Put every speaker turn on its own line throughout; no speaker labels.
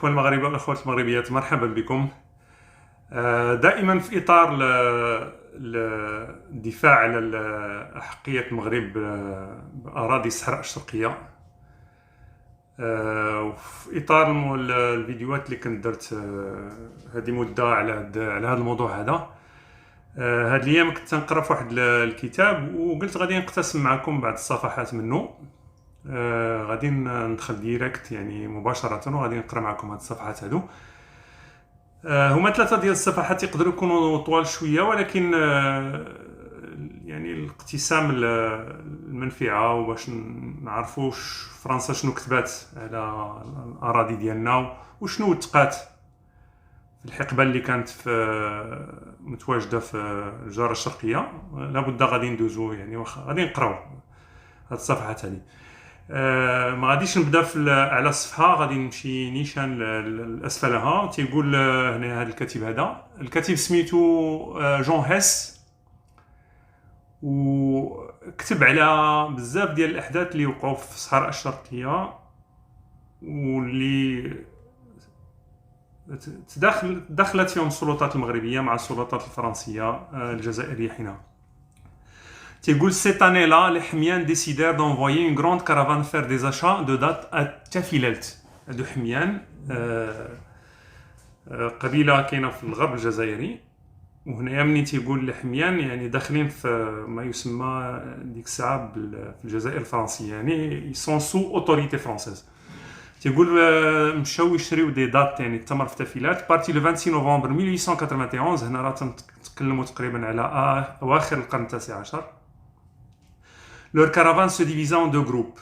الإخوة المغاربة والأخوات المغربيات، مرحبا بكم. دائما في إطار الدفاع على أحقية المغرب بأراضي الصحراء الشرقية، وفي إطار الفيديوهات اللي كنت درت هذه مدة على هذا الموضوع هذا. هاد الأيام كنت نقرا في واحد الكتاب وقلت غادي نقتسم معكم بعض الصفحات منه. غادي ندخل ديريكت يعني مباشرة وغادي نقرا معكم هاد الصفحات هادو. هما 3 ديال الصفحات يقدروا يكونوا طوال شويه، ولكن يعني الاقتسام المنفعه وباش نعرفوا فرنسا شنو كتبات على الاراضي ديالنا وشنو تقات في الحقبه اللي كانت متواجده في الجاره الشرقيه. لابد غادي ندوزو يعني واخا غادي نقراو هاد الصفحات هذه. ما غاديش نبدا على الصفحه، غادي نمشي نيشان لاسفلها. تيقول هنا هذا الكاتب، هذا الكاتب سميتو جون هيس، وكتب على بزاف ديال الاحداث اللي وقعوا في الصحراء الشرقيه واللي دخلت فيهم السلطات المغربيه مع السلطات الفرنسيه الجزائريه حينها. Cette année-là, les Hmians décidèrent d'envoyer une grande caravane faire des achats de date à Tafilelt. هادو حميان قبيلة كاينة في الغرب الجزائري، وهنايا مني تيقول الحميان يعني داخلين في ما يسمى ديك الساعة في الجزائر الفرنسية، يعني يسون سو اوتوريتي فرونسيز. تيقول مشاو يشريو دي دات يعني التمر في تافيلات بارتي لو 26 نوفمبر 1891. هنا راه تنتكلموا تقريبا على اواخر القرن التاسع عشر. Leur caravane se divisait en 2 groupes.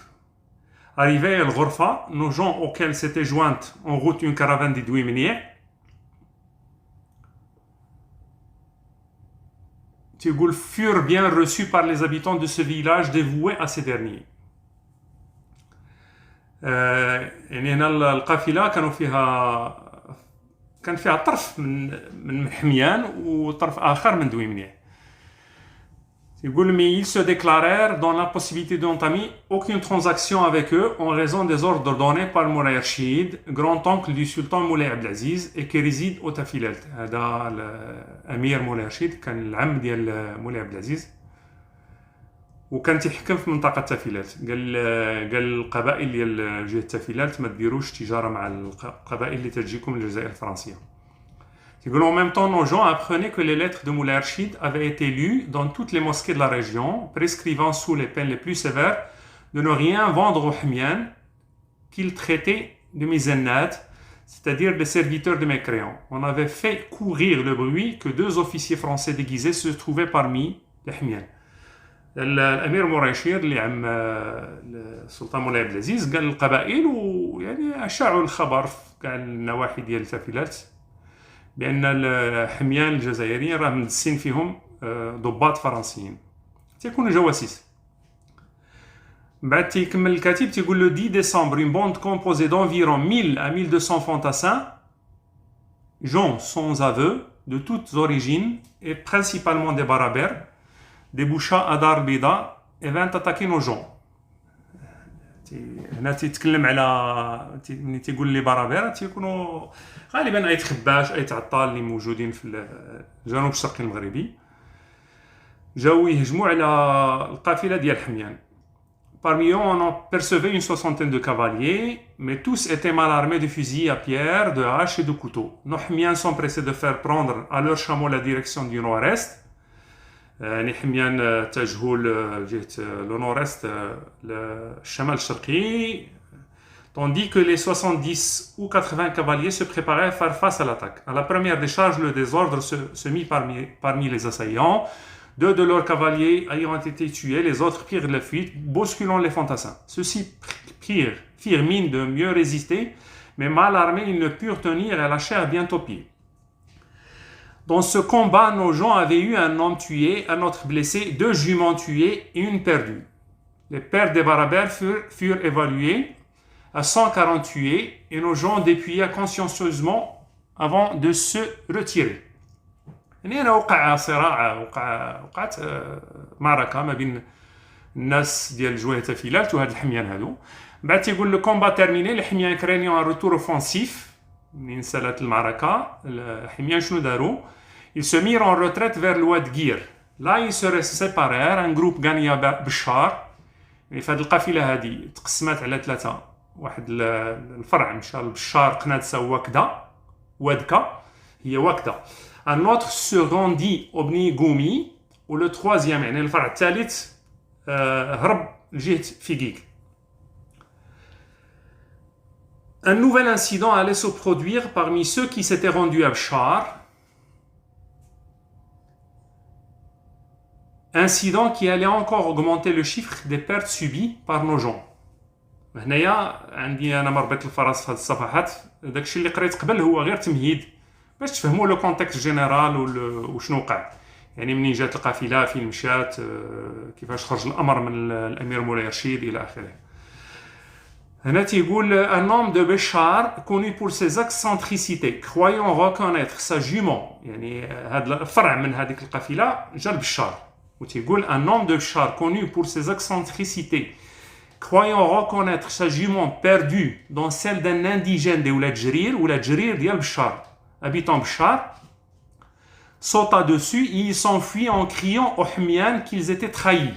Arrivés à Al-Ghorfa, nos gens auxquels s'était jointe en route une caravane des Douimeniers, furent bien reçus par les habitants de ce village dévoués à ces derniers. يعني هنا القافلة كان فيها طرف من حميان وطرف آخر من دويمنية. Mais ils se déclarèrent dans l'impossibilité d'entamer aucune transaction avec eux en raison des ordres donnés par Moulay Rachid, grand-oncle du sultan Moulay Abdelaziz, et qui réside au Tafilelt. هذا الأمير مولاي رشيد كان العم ديال مولاي عبدالعزيز وكان تيحكم في منطقة تافيلات. قال القبائل ديال جهة تافيلات ما ديروش تجارة مع القبائل اللي تجيكم من الجزائر الفرنسية. En même temps, nos gens apprenaient que les lettres de Moulay Rachid avaient été lues dans toutes les mosquées de la région, prescrivant sous les peines les plus sévères de ne rien vendre aux Hmians qu'ils traitaient de mizennat, c'est-à-dire des serviteurs de mécréants. On avait fait courir le bruit que 2 officiers français déguisés se trouvaient parmi les Hmians. الأمير مريشير اللي عم السلطان مولاي عبدالعزيز قال للقبائل ويعني أشاعوا الخبر في كاع النواحي ديال تافيلات بأن الحميان الجزائريين راه مدسين فيهم ضباط فرنسيين تيكونوا جواسيس. بعد تيكمل الكاتب تيقول le 10 décembre une bande composée d'environ 1000 à 1200 fantassins, gens sans aveu de toutes origines et principalement des barabères, déboucha à Dar Bida et vint attaquer nos gens. هنا تيتكلم على ملي تيقول لي برابره تيكونوا غالبا اي تخباش اي تعطال اللي موجودين في الجنوب الشرقي المغربي، جاو يهجموا على القافله ديال حميان. Parmi eux, on apercevait une soixantaine de cavaliers, mais tous étaient mal armés de fusils à pierre, de haches et de couteaux. Nos Hmians sont pressés de faire prendre à leurs chameaux la direction du nord-est. يعني حميان اتجهوا لجهة لو نورست للشمال الشرقي، tandis que les 70 ou 80 cavaliers se préparaient à faire face à l'attaque. À la première décharge, le désordre se mit parmi les assaillants. 2 de leurs cavaliers ayant été tués, les autres prirent la fuite, bousculant les fantassins. Ceux-ci firent mine de mieux résister, mais mal armés, ils ne purent tenir et lâchèrent bientôt pied. Dans ce combat, nos gens avaient eu un homme tué, un autre blessé, 2 juments tués et une perdue. Les pertes des barabères furent évaluées à 140 tués et nos gens dépouillèrent consciencieusement avant de se retirer. هنا وقع صراع، وقعت معركة ما بين الناس ديال جويه تافيلات وهاد الحميان هادو. بعد تيقول le combat terminé, les Hmians craignant un retour offensif منين سالت المعركة الحميان شنو داروا؟ ils se mirent en retraite vers l'Oued-Guir. Là ils se séparèrent, un groupe غانيا بشار. يعني في هذه القافلة هذه تقسمت على ثلاثة، واحد الفرع مشى لبشار قنادسة وكدا وادكا هي وكدا. un autre se rendit au Bni Goumi و le troisième يعني الفرع الثالث هرب لجهة فيقيق. Un nouvel incident allait se produire parmi ceux qui s'étaient rendus à Bchar. Incident qui allait encore augmenter le chiffre des pertes subies par nos gens. هنايا عندي انا مربط الفرس في هذه الصفحات، داكشي اللي قريت قبل هو غير تمهيد باش تفهموا لو كونتكست جينيرال وشنو وقع. يعني منين جات القافله، فين مشات، كيفاش خرج الامر من الامير مولاي رشيد الى اخره. هنا تيقول un homme de Béchar connu pour ses excentricités croyant reconnaître sa jument. يعني هذا الفرع من هذيك القافله جا لبشار وتيقول un homme de Béchar connu pour ses excentricités croyant reconnaître sa jument perdue dans celle d'un indigène des Oulad Jerir ديال بشار, habitant Bchar, sauta dessus et il s'enfuit en criant aux Hmiyan qu'ils étaient trahis.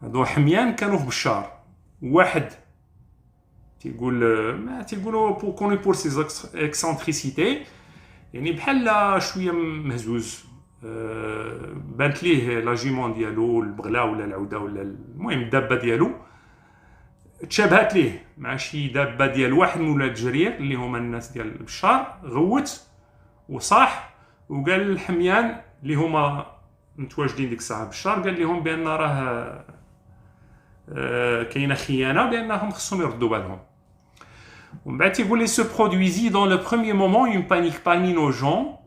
هادو حميان كانوا في بشار. واحد تيقولوا كوني بور سي اكسنتريسيتي، يعني بحال شويه مهزوز، بانت ليه لا جيمون ديالو البغله ولا العوده ولا المهم الدابه ديالو تشابهات ليه مع شي دابه ديال واحد من ولاد جرير اللي هما الناس ديال بشار. غوت وصاح وقال للحميان اللي هما متواجدين ديك الساعه بشار، قال لهم بان راه كاينه خيانه بانهم خصهم يردوا بالهم. ومن بعد تيقول se produisit dans le premier moment une panique parmi nos gens.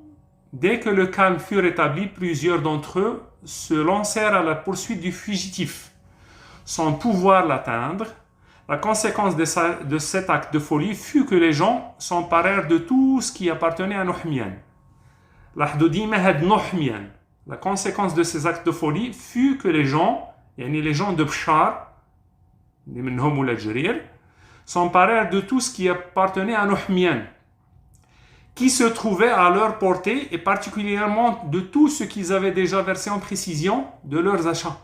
Dès que le calme fut rétabli, plusieurs d'entre eux se lancèrent à la poursuite du fugitif, sans pouvoir l'atteindre. La conséquence de cet acte de folie fut que les gens s'emparèrent de tout ce qui appartenait à Nohmian. La conséquence de ces actes de folie fut que les gens, les gens de Bchar, s'emparèrent de tout ce qui appartenait à Nohmian, qui se trouvait à leur portée, et particulièrement de tout ce qu'ils avaient déjà versé en précision de leurs achats.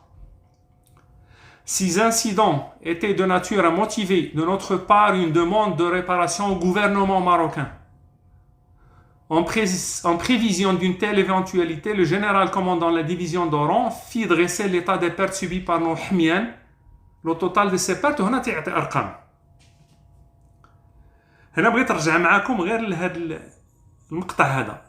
Ces incidents étaient de nature à motiver de notre part une demande de réparation au gouvernement marocain. En prévision d'une telle éventualité, le général commandant la division d'Oran fit dresser l'état des pertes subies par nos Hmiyan. Le total de ces pertes, هنا تعطي أرقام. هنا بغيت نرجع معاكم غير لهذا المقطع هذا.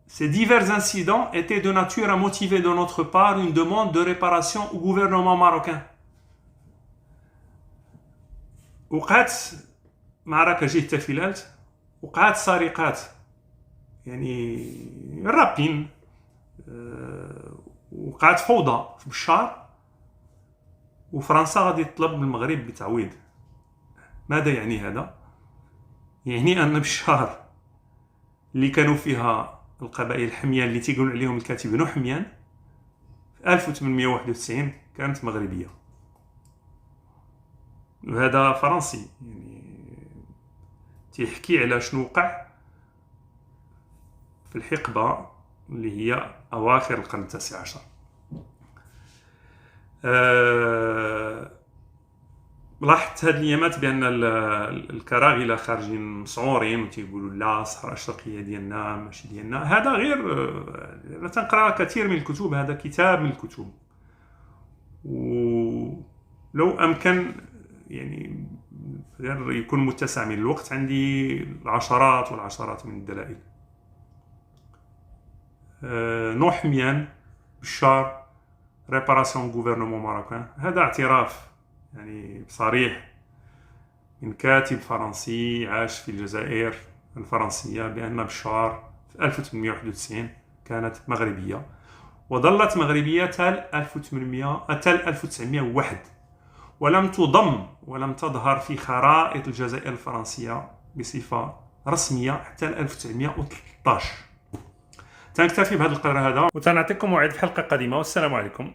Ces divers incidents étaient de nature à motiver de notre part une demande de réparation au gouvernement marocain. وقعت معركة جهة تفيلات، وقعت سرقات يعني رابين، وقعت فوضى في بشار، وفرنسا غادي تطلب من المغرب بتعويض. ماذا يعني هذا؟ يعني أن بشار اللي كانوا فيها القبائل الحميان اللي تيقولوا عليهم الكاتب بنو حميان في 1891 كانت مغربية، وهذا فرنسي يعني تيحكي على شنو وقع في الحقبة اللي هي أواخر القرن التاسع عشر. لاحظت هاد الايامات بان الكراغله خارجين مسعورين وتيقولوا لا الصحراء الشرقيه ديالنا ماشي ديالنا. هذا غير انا تنقرا كثير من الكتب، هذا كتاب من الكتب، ولو امكن يعني غير يكون متسع من الوقت عندي العشرات والعشرات من الدلائل. نو حميان بشار ريباراسيون غوفرنمون ماروكان، هذا اعتراف يعني صريح من كاتب فرنسي عاش في الجزائر الفرنسية بأن بشار في 1891 كانت مغربية، وظلت مغربية تال 1901، ولم تضم ولم تظهر في خرائط الجزائر الفرنسية بصفة رسمية حتى 1913. تنكتفي بهذا القدر هذا، وتنعطيكم موعد في حلقة قادمة، والسلام عليكم.